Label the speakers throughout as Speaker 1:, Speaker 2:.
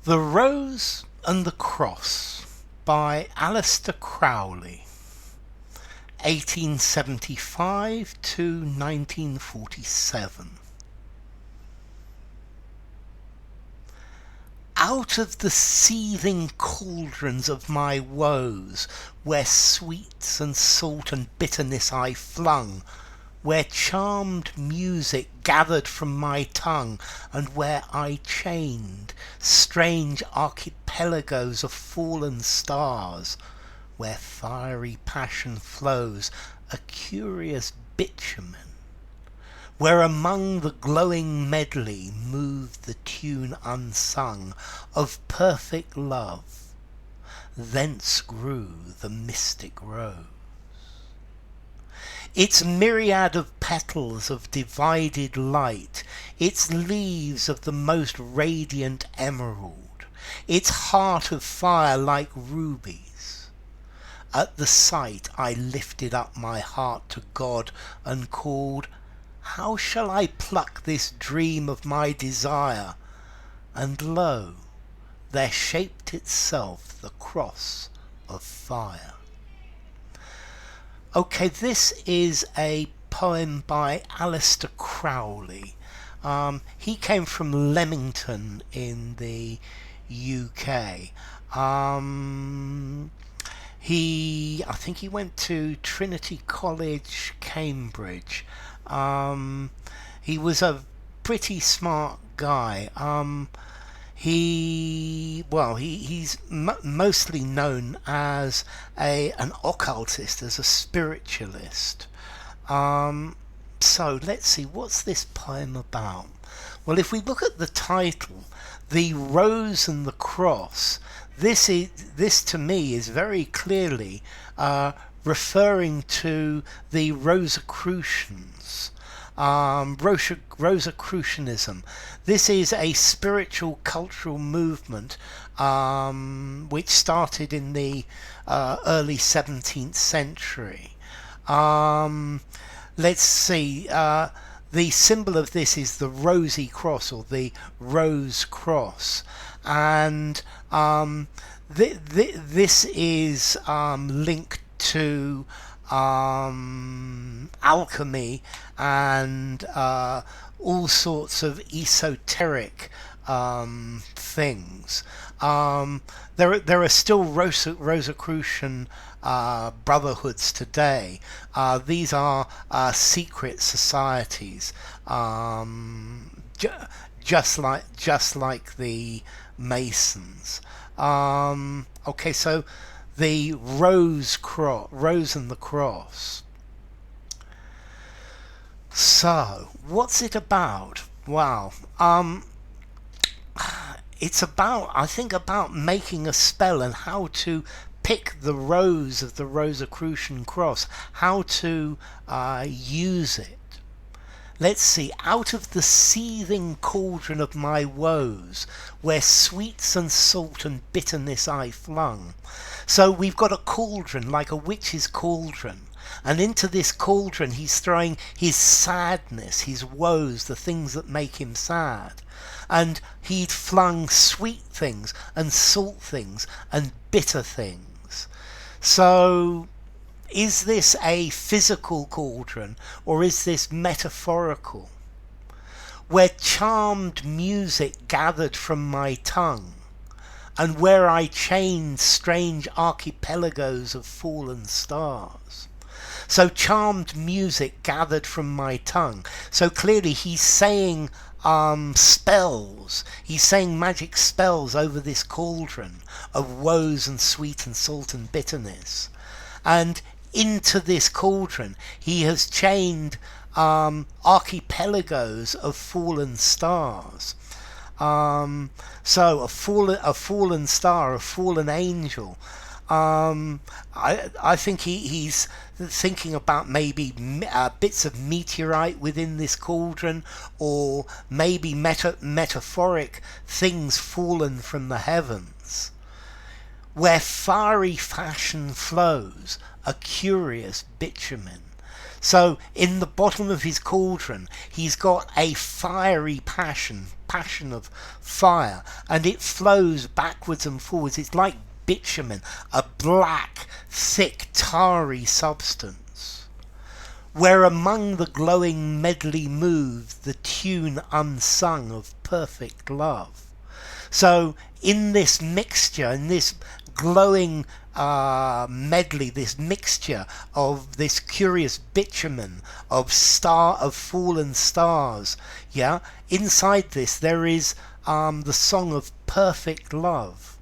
Speaker 1: The Rose and the Cross by Aleister Crowley, 1875 to 1947. Out of the seething cauldrons of my woes, where sweets and salt and bitterness I flung, where charmed music gathered from my tongue, and where I chained strange archipelagoes of fallen stars, where fiery passion flows a curious bitumen, where among the glowing medley moved the tune unsung of perfect love, thence grew the mystic rose. Its myriad of petals of divided light, its leaves of the most radiant emerald, its heart of fire like rubies. At the sight I lifted up my heart to God and called, how shall I pluck this dream of my desire? And lo, there shaped itself the cross of fire. Okay, this is a poem by Aleister Crowley. He came from Leamington in the UK. I think he went to Trinity College, Cambridge. He was a pretty smart guy. He's mostly known as an occultist, as a spiritualist. So let's see, what's this poem about? Well, if we look at the title, The Rose and the Cross, this to me is very clearly referring to the Rosicrucians. Rosicrucianism. This is a spiritual cultural movement which started in the early 17th century. Let's see, the symbol of this is the rosy cross, or the rose cross, and this is linked to alchemy and all sorts of esoteric things. There are still Rosicrucian brotherhoods today. These are secret societies, just like the Masons. Okay, so the rose and the cross. So, what's it about? Wow. It's about, I think, about making a spell and how to pick the rose of the Rosicrucian cross, how to use it. Let's see, out of the seething cauldron of my woes, where sweets and salt and bitterness I flung. So we've got a cauldron, like a witch's cauldron. And into this cauldron he's throwing his sadness, his woes, the things that make him sad. And he'd flung sweet things and salt things and bitter things. So is this a physical cauldron, or is this metaphorical? Where charmed music gathered from my tongue, and where I chained strange archipelagoes of fallen stars. So charmed music gathered from my tongue. So clearly he's saying spells. He's saying magic spells over this cauldron of woes and sweet and salt and bitterness. And into this cauldron he has chained archipelagoes of fallen stars. So a fallen star, a fallen angel. I think he's thinking about maybe bits of meteorite within this cauldron, or maybe metaphoric things fallen from the heavens. Where fiery fashion flows, a curious bitumen. So in the bottom of his cauldron he's got a fiery passion passion of fire, and it flows backwards and forwards. It's like bitumen, a black, thick, tarry substance, where among the glowing medley moves the tune unsung of perfect love. So in this mixture, in this glowing medley, this mixture of this curious bitumen of fallen stars, yeah, inside this there is the song of perfect love.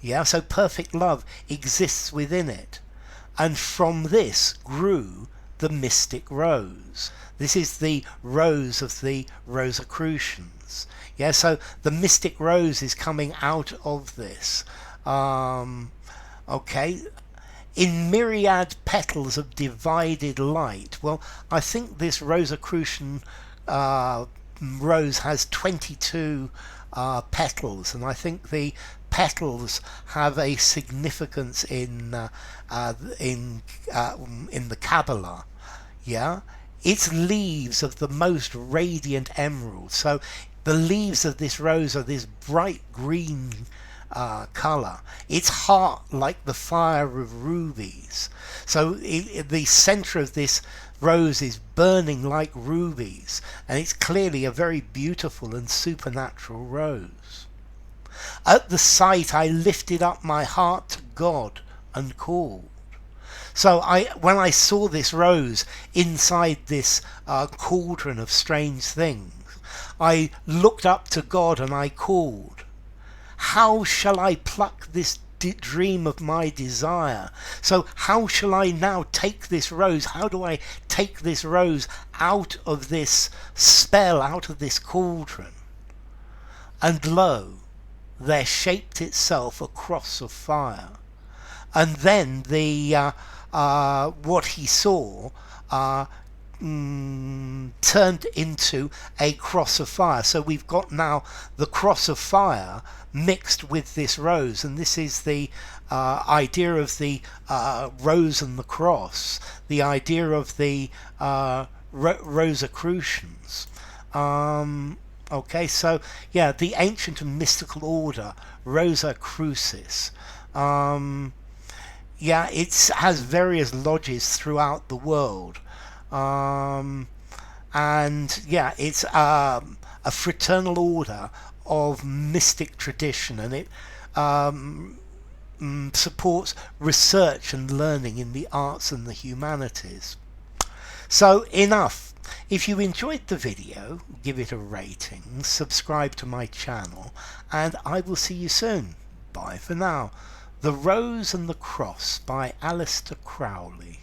Speaker 1: Yeah, so perfect love exists within it, and from this grew the mystic rose. This is the rose of the Rosicrucians. Yeah, so the mystic rose is coming out of this. Okay, in myriad petals of divided light. Well, I think this Rosicrucian rose has 22 petals, and I think the petals have a significance in the Kabbalah. Yeah, its leaves of the most radiant emerald. So the leaves of this rose are this bright green colour. Its heart like the fire of rubies. So the centre of this rose is burning like rubies, and it's clearly a very beautiful and supernatural rose. At the sight I lifted up my heart to God and called. So when I saw this rose inside this cauldron of strange things, I looked up to God and I called. How shall I pluck this dream of my desire? So how shall I now take this rose? How do I take this rose out of this spell, out of this cauldron? And lo, there shaped itself a cross of fire. And then what he saw turned into a cross of fire. So we've got now the cross of fire mixed with this rose, and this is the idea of the rose and the cross, the idea of the Rosicrucians. Okay, so yeah, the ancient and mystical order Rosicrucis. Yeah, it has various lodges throughout the world. And yeah, it's a fraternal order of mystic tradition, and it supports research and learning in the arts and the humanities. So enough. If you enjoyed the video, give it a rating, subscribe to my channel, and I will see you soon. Bye for now. The Rose and the Cross by Aleister Crowley.